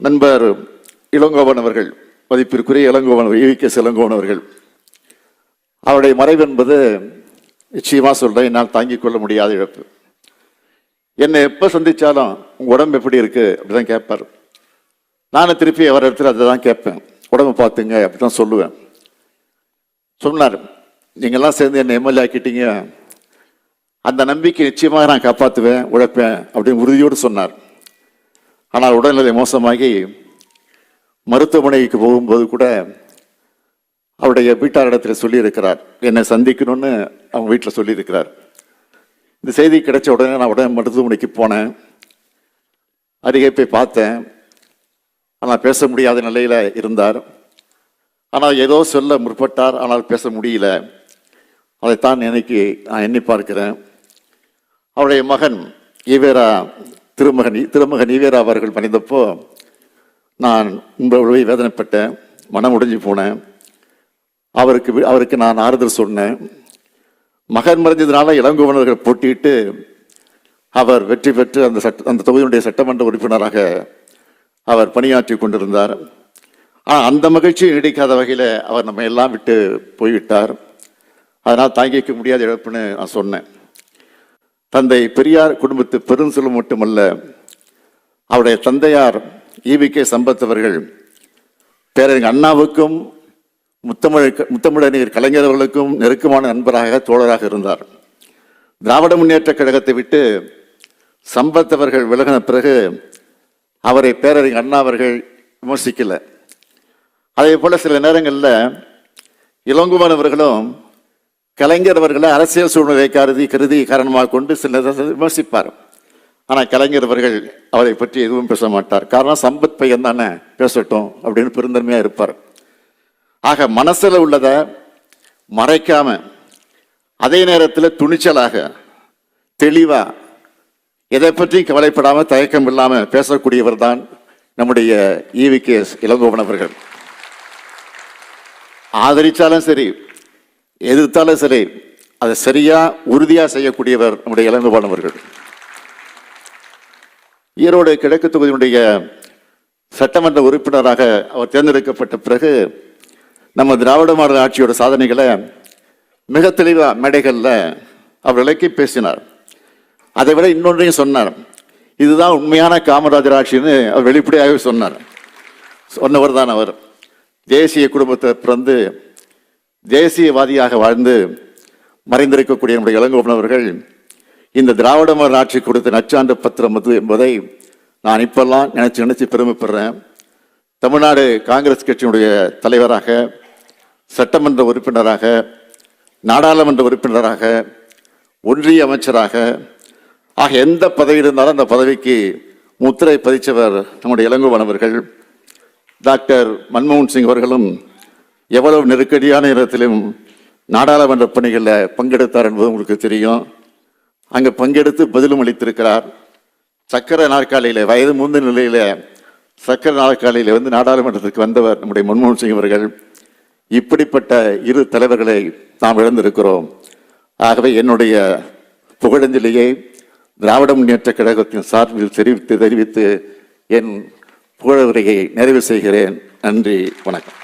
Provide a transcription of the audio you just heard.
நண்பர் இளங்கோவன் அவர்கள், மதிப்பிற்குரிய இளங்கோவன் EVKS இளங்கோவன் அவர்கள், அவருடைய மறைவு என்பது நிச்சயமா சொல்றேன், என்னால் தாங்கிக் கொள்ள முடியாத இழப்பு. என்னை எப்ப சந்திச்சாலும் உங்க உடம்பு எப்படி இருக்கு அப்படிதான் கேட்பார். நானும் திருப்பி அவர் இடத்துல அதை தான் கேட்பேன், உடம்பு பார்த்துங்க அப்படிதான் சொல்லுவேன். சொன்னார், நீங்கெல்லாம் சேர்ந்து என்னை MLA ஆக்கிட்டீங்க, அந்த நம்பிக்கை நிச்சயமாக நான் காப்பாற்றுவேன், உழைப்பேன் அப்படின்னு உறுதியோடு சொன்னார். ஆனால் உடல்நிலை மோசமாகி மருத்துவமனைக்கு போகும்போது கூட அவருடைய வீட்டாரிடத்தில் சொல்லியிருக்கிறார், என்னை சந்திக்கணும்னு அவங்க வீட்டில் சொல்லியிருக்கிறார். இந்த செய்தி கிடைச்ச உடனே நான் உடனே மருத்துவமனைக்கு போனேன், அருகே போய் பார்த்தேன். ஆனால் பேச முடியாத நிலையில் இருந்தார். ஆனால் ஏதோ சொல்ல முற்பட்டார், ஆனால் பேச முடியல. அதைத்தான் நான் எண்ணி பார்க்கிறேன். அவருடைய மகன் திருமகன் ஈவேரா அவர்கள் மறைந்தப்போ நான் உங்களை வேதனைப்பட்டேன், மனம் உடைஞ்சு போனேன். அவருக்கு நான் ஆறுதல் சொன்னேன். மகன் மறைஞ்சதுனால இளங்கோவனர்கள் போட்டியிட்டு அவர் வெற்றி பெற்று அந்த தொகுதியினுடைய சட்டமன்ற உறுப்பினராக அவர் பணியாற்றி கொண்டிருந்தார். ஆனால் அந்த மகிழ்ச்சியை நீடிக்காத வகையில் அவர் நம்ம எல்லாம் விட்டு போய்விட்டார். அதனால் தாங்கிக்க முடியாத இழப்புன்னு நான் சொன்னேன். தந்தை பெரியார் குடும்பத்து பெருஞ்செல்வம் மட்டுமல்ல, அவருடைய தந்தையார் EVK சம்பத் அவர்கள் பேரறிஞர் அண்ணாவுக்கும் முத்தமிழறிஞர் கலைஞர் அவர்களுக்கும் நெருக்கமான நண்பராக தோழராக இருந்தார். திராவிட முன்னேற்ற கழகத்தை விட்டு சம்பத் அவர்கள் விலகின பிறகு அவரை பேரறிஞர் அண்ணா அவர்கள் விமர்சிக்கல. அதே போல சில நேரங்களில் இளங்கோவன் அவர்களும் கலைஞர் அவர்களை அரசியல் சூழ்நிலை கருதி காரணமாக கொண்டு சில விமர்சிப்பார். ஆனால் கலைஞர் அவர்கள் அவரை பற்றி எதுவும் பேச மாட்டார். காரணம், சம்பத் பையன் தானே, பேசட்டும் அப்படின்னு பெருந்தன்மையாக இருப்பார். ஆக மனசில் உள்ளதை மறைக்காம, அதே நேரத்தில் துணிச்சலாக தெளிவா எதை பற்றியும் கவலைப்படாமல் தயக்கம் இல்லாமல் பேசக்கூடியவர் தான் நம்முடைய EVKS இளங்கோவன் அவர்கள். ஆதரித்தாலும் சரி, எதிர்த்தாலும் சரி, அதை சரியா உறுதியா செய்யக்கூடியவர் நம்முடைய இளங்கோவன் அவர்கள். ஈரோடு கிழக்கு தொகுதியினுடைய சட்டமன்ற உறுப்பினராக அவர் தேர்ந்தெடுக்கப்பட்ட பிறகு நம்ம திராவிட மாடல் ஆட்சியோட சாதனைகளை மிக தெளிவா மேடைகளில் அவர் விளக்கி பேசினார். அதை விட இன்னொன்றையும் சொன்னார், இதுதான் உண்மையான காமராஜர் ஆட்சின்னு அவர் வெளிப்படையாகவே சொன்னவர் தான் அவர். தேசிய குடும்பத்தை பிறந்து தேசியவாதியாக வாழ்ந்து மறைந்திருக்கக்கூடிய நம்முடைய இளங்கோவன் அவர்கள் இந்த திராவிட மாடல் ஆட்சி கொடுத்த நற்சான்று பத்திரம் என்பதை நான் இப்பெல்லாம் நினைச்சு பெருமைப்படுறேன். தமிழ்நாடு காங்கிரஸ் கட்சியினுடைய தலைவராக, சட்டமன்ற உறுப்பினராக, நாடாளுமன்ற உறுப்பினராக, ஒன்றிய அமைச்சராக ஆக எந்த பதவி இருந்தாலும் அந்த பதவிக்கு முத்திரை பதிச்சவர் நம்முடைய இளங்கோவன் அவர்கள். டாக்டர் மன்மோகன் சிங் அவர்களும் எவ்வளவு நெருக்கடியான நேரத்திலும் நாடாளுமன்ற பணிகளில் பங்கெடுத்தார் என்பது உங்களுக்கு தெரியும். அங்கே பங்கெடுத்து பதிலும் அளித்திருக்கிறார். சக்கர நாற்காலியில், வயது மூந்த நிலையில் சக்கர நாற்காலியில் நாடாளுமன்றத்துக்கு வந்தவர் நம்முடைய மன்மோகன் சிங் அவர்கள். இப்படிப்பட்ட இரு தலைவர்களை நாம் இழந்திருக்கிறோம். ஆகவே என்னுடைய புகழஞ்சலியை திராவிட முன்னேற்ற கழகத்தின் சார்பில் தெரிவித்து என் புகழுரையை நிறைவு செய்கிறேன். நன்றி, வணக்கம்.